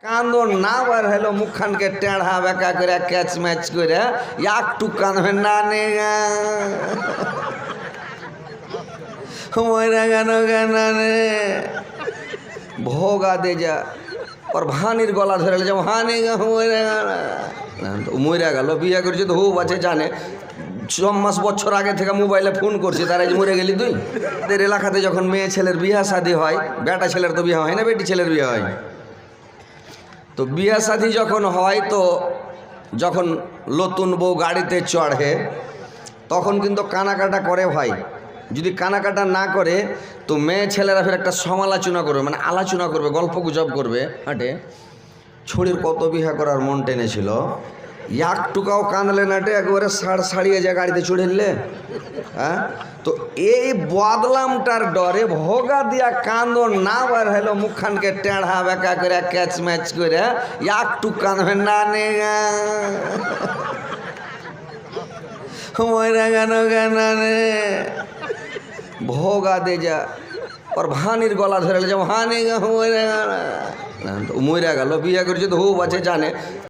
কান্দন না বার হলো মুখখানকে টেढ़া বেকা করে ক্যাচ ম্যাচ করে একটু কাঁদবে না নে মরা গান গান ভোগা দে যা और ভানির গলা ধরে যে ভানি মরা গেল বিয়ে করছে তো হুব আছে জানে 6 মাস বছর আগে থেকে মোবাইলে ফোন করছে তারা যে মরে গেলি তুই তোদের এলাকাতে যখন মেয়ে ছেলের বিয়ে শাদী হয় বেটা ছেলের তো বিয়ে হয় না বেটি ছেলের বিয়ে হয় তো বিয়ে শাদী যখন হয় তো যখন নতুন বউ গাড়িতে চড়ে তখন কিন্তু কানাকাটা করে ভাই যদি কানাকাটা না করে তো মেয়ে ছেলেরা ফের একটা সমালোচনা করবে মানে আলোচনা করবে গল্প গুজব করবে হাঁটে ছড়ির কত বিহা করার মন টেনেছিল একটুকাও কাঁদলে নাটে একবারে ছাড়িয়ে যায় গাড়িতে চড়েলে হ্যাঁ তো এই বদলামটার ডরে ভোগা দিয়া কান্দন না বার হলো মুখখানকে টেढ़া বেকা করে ক্যাচ ম্যাচ করে একটু কাঁদবে না নে মরা গান গান ভোগা দে যা और ভানির গলা ধরে যে ভানি মরা গেল বিয়ে করছে তো হুব আছে জানে